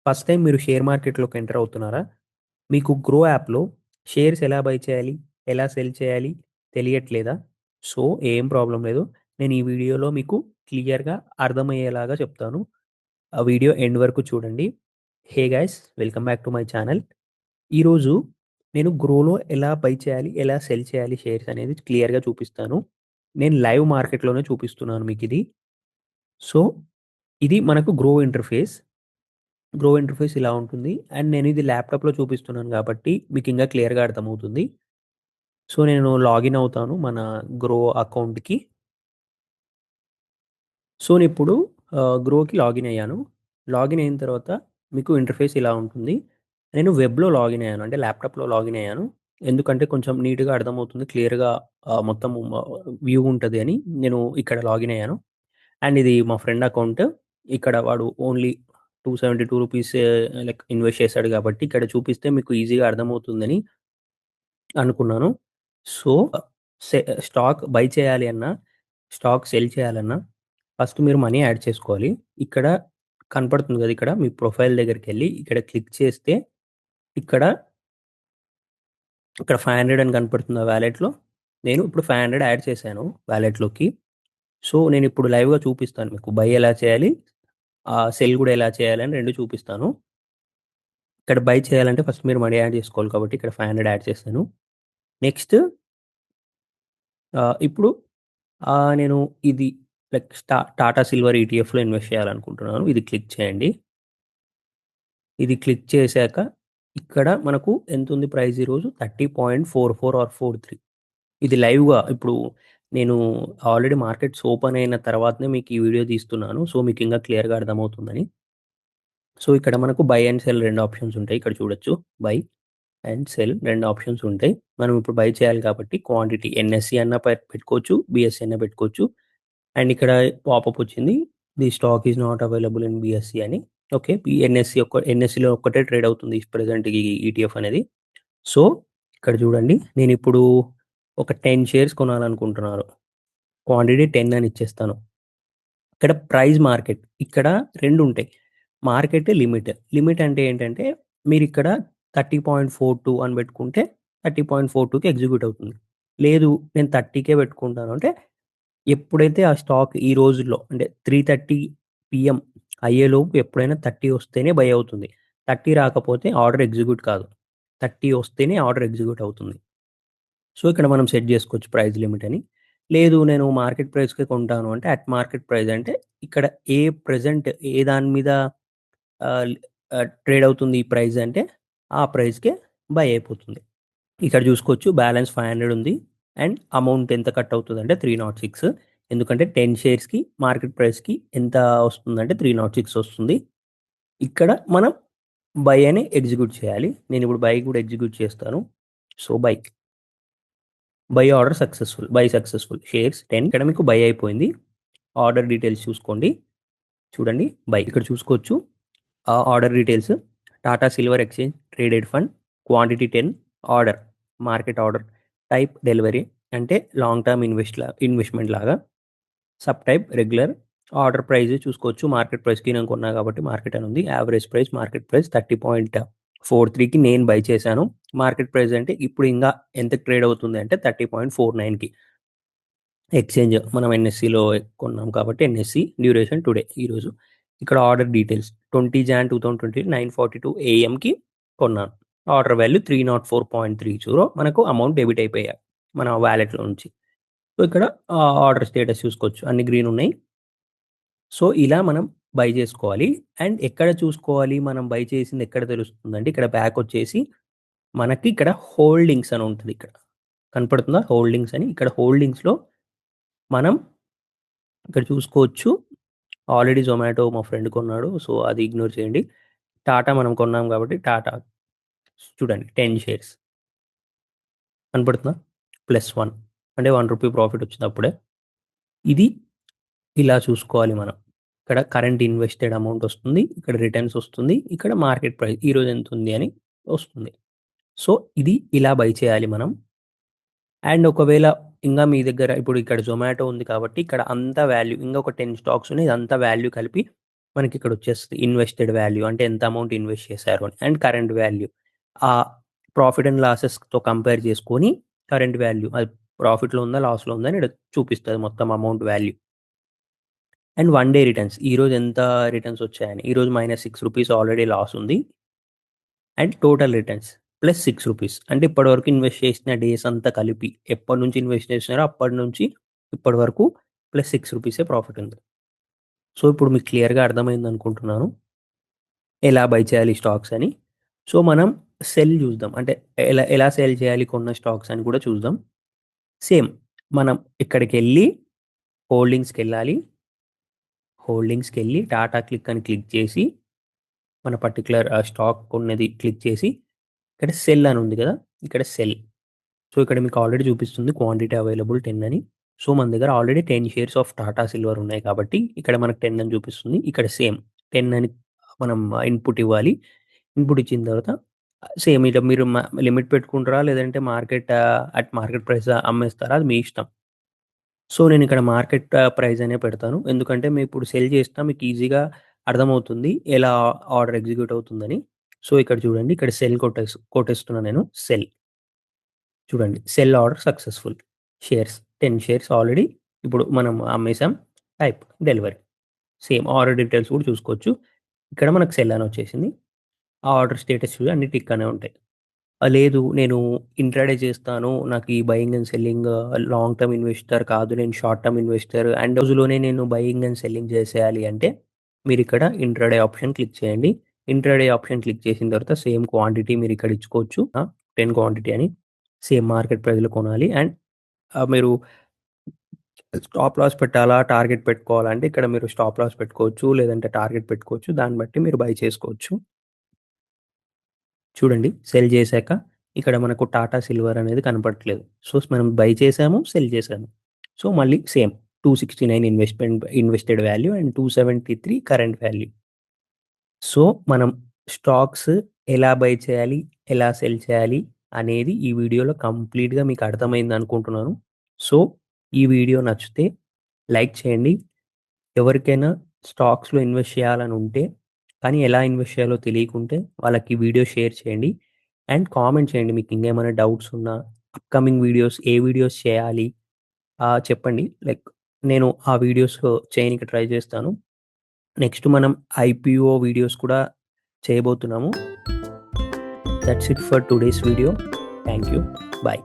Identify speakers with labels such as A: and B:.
A: First time మీరు share మార్కెట్‌లోకి enter అవుతున్నారా? మీకు గ్రో యాప్‌లో షేర్స్ ఎలా బై చేయాలి? ఎలా సెల్ చేయాలి? తెలియట్లేదా? సో, ఏం ప్రాబ్లమ్ లేదు. నేను ఈ వీడియోలో మీకు క్లియర్‌గా అర్థమయ్యేలాగా చెప్తాను. ఆ వీడియో ఎండ్ వరకు చూడండి. Hey guys! Welcome back to my channel. ఈరోజు నేను గ్రోలో ఎలా బై చేయాలి? ఎలా సెల్ చేయాలి షేర్స్ అనేది క్లియర్‌గా చూపిస్తాను. నేను లైవ్ మార్కెట్‌లోనే చూపిస్తున్నాను మీకిది. సో, ఇది మనకు గ్రో ఇంటర్ఫేస్. గ్రో ఇంటర్ఫేస్ ఇలా ఉంటుంది. అండ్ నేను ఇది ల్యాప్‌టాప్‌లో చూపిస్తున్నాను కాబట్టి మీకింకా క్లియర్‌గా అర్థమవుతుంది. సో, నేను లాగిన్ అవుతాను మన గ్రో అకౌంట్‌కి. సో, నేనిప్పుడు గ్రోకి లాగిన్ అయ్యాను. లాగిన్ అయిన తర్వాత మీకు ఇంటర్ఫేస్ ఇలా ఉంటుంది. నేను వెబ్‌లో లాగిన్ అయ్యాను. అంటే ల్యాప్‌టాప్‌లో లాగిన్ అయ్యాను. ఎందుకంటే కొంచెం నీట్‌గా అర్థమవుతుంది. క్లియర్‌గా మొత్తం వ్యూ ఉంటది అని నేను ఇక్కడ లాగిన్ అయ్యాను. అండ్ ఇది మా ఫ్రెండ్ అకౌంట్. ఇక్కడ వాడు ఓన్లీ రూ. 272 లైక్ ఇన్వెస్ట్ చేశాడు కాబట్టి ఇక్కడ చూపిస్తే మీకు ఈజీగా అర్థమవుతుందని అనుకున్నాను. సో, సె స్టాక్ బై చేయాలి అన్నా, స్టాక్ సెల్ చేయాలన్నా ఫస్ట్ మీరు మనీ యాడ్ చేసుకోవాలి. ఇక్కడ కనపడుతుంది గదా! ఇక్కడ మీ ప్రొఫైల్ దగ్గరికెళ్ళి ఇక్కడ క్లిక్ చేస్తే ఇక్కడ, ఇక్కడ 500 అని కనపడుతుందా వాలెట్‌లో? నేను ఇప్పుడు 500 యాడ్ చేశాను వాలెట్‌లోకి. సో, నేనిప్పుడు లైవ్‌గా చూపిస్తాను మీకు. బై ఎలా చేయాలి? సెల్ గూడా ఎలా చేయాలని 2 చూపిస్తాను. ఇక్కడ బై చేయాలంటే ఫస్ట్ మీరు మనీ యాడ్ చేసుకోవాలి కాబట్టి ఇక్కడ 500 యాడ్ చేశాను. నెక్స్ట్ ఇప్పుడు నేను ఇది లైక్ టాటా సిల్వర్ ఈటీఎఫ్‌లో ఇన్వెస్ట్ చేయాలనుకుంటున్నాను. ఇది క్లిక్ చేయండి. ఇది క్లిక్ చేశాక ఇక్కడ మనకు ఎంతుంది ప్రైస్ ఈరోజు 30.44 ఆర్ 43. ఇది లైవ్‌గా ఇప్పుడు నేను ఆల్రెడీ మార్కెట్స్ ఓపెన్ అయిన తర్వాతనే మీకు ఈ వీడియో తీస్తున్నాను. సో, మీకు ఇంకా క్లియర్‌గా అర్థమవుతుందని. సో, ఇక్కడ మనకు బై అండ్ సెల్ 2 ఆప్షన్స్ ఉంటాయి. ఇక్కడ చూడొచ్చు. బై అండ్ సెల్ 2 ఆప్షన్స్ ఉంటాయి. మనం ఇప్పుడు బై చేయాలి కాబట్టి క్వాంటిటీ ఎన్ఎస్‌సి అన్నా పెట్టుకోవచ్చు. బీఎస్‌సి అన్నా పెట్టుకోవచ్చు. అండ్ ఇక్కడ పాపప్ వచ్చింది. The stock is not available in BSc అని. ఓకే. ఎన్ఎస్‌సిలో ఒక్కటే ట్రేడ్ అవుతుంది ప్రెజెంట్ ఈ ఈటీఎఫ్ అనేది. సో, ఇక్కడ చూడండి. నేనిప్పుడు ఒక 10 షేర్స్ కొనాలనుకుంటున్నాను. క్వాంటిటీ 10 అని ఇచ్చేస్తాను. ఇక్కడ ప్రైస్ మార్కెట్ ఇక్కడ 2 ఉంటాయి. Market, limit. లిమిట్ అంటే ఏంటంటే మీరిక్కడ 30.42 అని పెట్టుకుంటే 30.42కి ఎగ్జిక్యూట్ అవుతుంది. లేదు నేను 30కే పెట్టుకుంటాను అంటే ఎప్పుడైతే ఆ స్టాక్ ఈ రోజుల్లో అంటే 3:30 పీఎం అయ్యేలోపు ఎప్పుడైనా 30 వస్తేనే బై అవుతుంది. 30 రాకపోతే ఆర్డర్ ఎగ్జిక్యూట్ కాదు. 30 వస్తేనే ఆర్డర్ ఎగ్జిక్యూట్ అవుతుంది. సో, ఇక్కడ మనం సెట్ జేసుకోవచ్చు ప్రైస్ లిమిట్ అని. లేదు నేను మార్కెట్ ప్రైస్‌కే కొంటాను అంటే అట్ మార్కెట్ ప్రైస్ అంటే ఇక్కడ ఏ ప్రెజెంట్ ఏ దాని మీద ఆహ్, ట్రేడ్ అవుతుంది ఈ ప్రైస్ అంటే ఆ ప్రైస్‌కే బై అయిపోతుంది. ఇక్కడ చూసుకోవచ్చు బ్యాలెన్స్ 500 ఉంది. అండ్ అమౌంట్ ఎంత కట్ అవుతదంటే 306. ఎందుకంటే 10 షేర్స్‌కి మార్కెట్ ప్రైస్‌కి ఎంత వస్తుందంటే 306 వస్తుంది. ఇక్కడ మనం బై అని ఎగ్జిక్యూట్ చేయాలి. నేనిప్పుడు బై కూడా ఎగ్జిక్యూట్ చేస్తాను. So, order successful. By successful. Shares 10 ఇక్కడ మీకు బై అయిపోయింది. ఆర్డర్ డీటెయిల్స్ చూసుకోండి. చూడండి బై. ఇక్కడ చూసుకోవచ్చు. Order details Tata silver exchange traded fund quantity 10 order market order type delivery అంటే లాంగ్ టర్మ్ ఇన్వెస్ట్‌మెంట్ లాగా sub type regular order price చూసుకోవచ్చు. మార్కెట్ ప్రైస్‌కి నేను కొన్నా కాబట్టి మార్కెట్ అని ఉంది. యావరేజ్ ప్రైస్ మార్కెట్ ప్రైస్ 30.43కి నేను బై చేశాను. మార్కెట్ ప్రైస్ అంటే ఇప్పుడు ఇంగా ఎంతకి ట్రేడ్ అవుతుంది అంటే 30.49కి. ఎక్స్‌చేంజ్ మనం ఎన్ఎస్‌సిలో కొన్నాం కాబట్టి ఎన్ఎస్‌సి డ్యూరేషన్ టుడే ఈరోజు. ఇక్కడ ఆర్డర్ డీటెయిల్స్ 20 జాన్ 2020 9:42 ఏఎంకి కొన్నాను. ఆర్డర్ వాల్యూ 304.30 మనకు అమౌంట్ డెబిట్ అయిపోయాయి మన వాలెట్‌లో నుంచి. సో, ఇక్కడ ఆర్డర్ స్టేటస్ చూసుకోవచ్చు. అన్ని గ్రీన్ ఉన్నాయి. సో, ఇలా మనం బై చేసుకోవాలి. అండ్ ఎక్కడ చూసుకోవాలి మనం బై చేసింది ఎక్కడ తెలుస్తుందంటే ఇక్కడ బ్యాక్ వచ్చేసి మనకి ఇక్కడ హోల్డింగ్స్ అని ఉంటది ఇక్కడ. కనపడుతుందా? హోల్డింగ్స్ అని. ఇక్కడ హోల్డింగ్స్‌లో మనం ఇక్కడ చూసుకోవచ్చు. ఆల్రెడీ జొమాటో మా ఫ్రెండ్ కొన్నాడు. సో, అది ఇగ్నోర్ చేయండి. టాటా మనం కొన్నాం కాబట్టి టాటా చూడండి 10 షేర్స్ కనపడుతుందా? +1 అంటే రూ. 1 ప్రాఫిట్ వచ్చింది అప్పుడే. ఇది ఇలా చూసుకోవాలి మనం. ఇక్కడ కరెంట్ ఇన్వెస్టెడ్ అమౌంట్ వస్తుంది. ఇక్కడ రిటర్న్స్ వస్తుంది. ఇక్కడ మార్కెట్ ప్రైస్ ఈరోజు ఎంతుంది అని వస్తుంది. సో, ఇది ఇలా బై చేయాలి మనం. అండ్ ఒకవేళ ఇంగా మీ దగ్గర ఇప్పుడు ఇక్కడ జొమాటో ఉంది కాబట్టి ఇక్కడ అంతా వాల్యూ ఇంగా ఒక 10 స్టాక్స్ ఉన్నాయి. ఇదంతా వాల్యూ కలిపి మనకి ఇక్కడ వచ్చేస్తుంది ఇన్వెస్టెడ్ వాల్యూ అంటే ఎంత అమౌంట్ ఇన్వెస్ట్ చేశారు అని, అండ్ కరెంట్ వాల్యూ ఆ ప్రాఫిట్ అండ్ లాసెస్తో కంపేర్ చేసుకొని కరెంట్ వాల్యూ అది ప్రాఫిట్లో ఉందా లాస్లో ఉందా అని ఇక్కడ చూపిస్తుంది మొత్తం amount value. And 1 day returns ఈరోజు ఎంత రిటర్న్స్ వచ్చాయని, ఈరోజు -6 రూపీస్ ఆల్రెడీ లాస్ ఉంది. అండ్ టోటల్ రిటర్న్స్ +6 రూపీస్ అంటే ఇప్పటివరకు ఇన్వెస్ట్ చేసిన డేస్ అంతా కలిపి ఎప్పటి నుంచి ఇన్వెస్ట్ చేసినారో అప్పటి నుంచి ఇప్పటి వరకు +6 రూపీసే ప్రాఫిట్ ఉంది. సో ఇప్పుడు మీకు క్లియర్గా అర్థమైంది అనుకుంటున్నాను ఎలా బై చేయాలి స్టాక్స్ అని. సో మనం సెల్ చూద్దాం, అంటే ఎలా ఎలా సెల్ చేయాలి కొన్న స్టాక్స్ అని కూడా చూద్దాం. సేమ్ మనం ఇక్కడికి వెళ్ళి హోల్డింగ్స్కి వెళ్ళి టాటా క్లిక్ అని క్లిక్ చేసి మన పర్టికులర్ స్టాక్ ఉన్నది క్లిక్ చేసి ఇక్కడ సెల్ అని ఉంది కదా, ఇక్కడ సెల్. సో ఇక్కడ మీకు ఆల్రెడీ చూపిస్తుంది క్వాంటిటీ అవైలబుల్ 10 అని. సో మన దగ్గర already 10 shares of Tata silver ఉన్నాయి కాబట్టి ఇక్కడ మనకు 10 అని చూపిస్తుంది. ఇక్కడ సేమ్ 10 అని మనం ఇన్పుట్ ఇవ్వాలి. ఇన్పుట్ ఇచ్చిన తర్వాత సేమ్ ఇట్లా మీరు లిమిట్ పెట్టుకుంటారా లేదంటే మార్కెట్ ప్రైస్ అమ్మేస్తారా అది మీ ఇష్టం. సో నేను ఇక్కడ మార్కెట్ ప్రైస్ అనే పెడతాను, ఎందుకంటే మేము ఇప్పుడు సెల్ చేసినా మీకు ఈజీగా అర్థమవుతుంది ఎలా ఆర్డర్ ఎగ్జిక్యూట్ అవుతుందని. సో ఇక్కడ చూడండి, ఇక్కడ సెల్ కొట్టేస్తున్నాను నేను. చూడండి sell order successful, 10 shares already ఇప్పుడు మనం అమ్మేసాం. Type delivery, same order details కూడా చూసుకోవచ్చు. ఇక్కడ మనకు సెల్ అని వచ్చేసింది. ఆ ఆర్డర్ స్టేటస్ చూసి అన్ని టిక్ అనే ఉంటాయి. లేదు నేను ఇంట్రాడే చేస్తాను, నాకు ఈ buying and selling long term investor కాదు, నేను షార్ట్ టర్మ్ ఇన్వెస్టర్ అండ్ రోజులోనే నేను బయింగ్ అండ్ సెల్లింగ్ చేసేయాలి అంటే మీరు ఇక్కడ ఇంట్రాడే ఆప్షన్ క్లిక్ చేయండి. ఇంట్రాడే ఆప్షన్ క్లిక్ చేసిన తర్వాత సేమ్ క్వాంటిటీ మీరు ఇక్కడ ఇచ్చుకోవచ్చు, 10 క్వాంటిటీ అని. సేమ్ మార్కెట్ ప్రైస్లో కొనాలి. అండ్ మీరు స్టాప్ లాస్ పెట్టాలా టార్గెట్ పెట్టుకోవాలంటే ఇక్కడ మీరు స్టాప్ లాస్ పెట్టుకోవచ్చు లేదంటే టార్గెట్ పెట్టుకోవచ్చు, దాన్ని బట్టి మీరు బై చేసుకోవచ్చు. చూడండి సెల్ చేశాక ఇక్కడ మనకు టాటా సిల్వర్ అనేది కనపడట్లేదు. సో మనం బై చేసాము, సెల్ చేసాము. సో మళ్ళీ same 269 invested value and 273 current value. So మనం స్టాక్స్ ఎలా బై చేయాలి, ఎలా సెల్ చేయాలి అనేది ఈ వీడియోలో కంప్లీట్గా మీకు అర్థమైంది అనుకుంటున్నాను. సో ఈ వీడియో నచ్చితే లైక్ చేయండి. ఎవరికైనా స్టాక్స్లో ఇన్వెస్ట్ చేయాలని ఉంటే కానీ ఎలా ఇన్వెస్ట్ చేయాలో తెలియకుంటే వాళ్ళకి వీడియో షేర్ చేయండి. అండ్ కామెంట్ చేయండి మీకు ఇంకేమైనా డౌట్స్ ఉన్నా, అప్కమింగ్ వీడియోస్ ఏ వీడియోస్ చేయాలి చెప్పండి. లైక్ నేను ఆ వీడియోస్ చేయడానికి ట్రై చేస్తాను. నెక్స్ట్ మనం ఐపీఓ వీడియోస్ కూడా చేయబోతున్నాము. That's it for today's video. Thank you. Bye.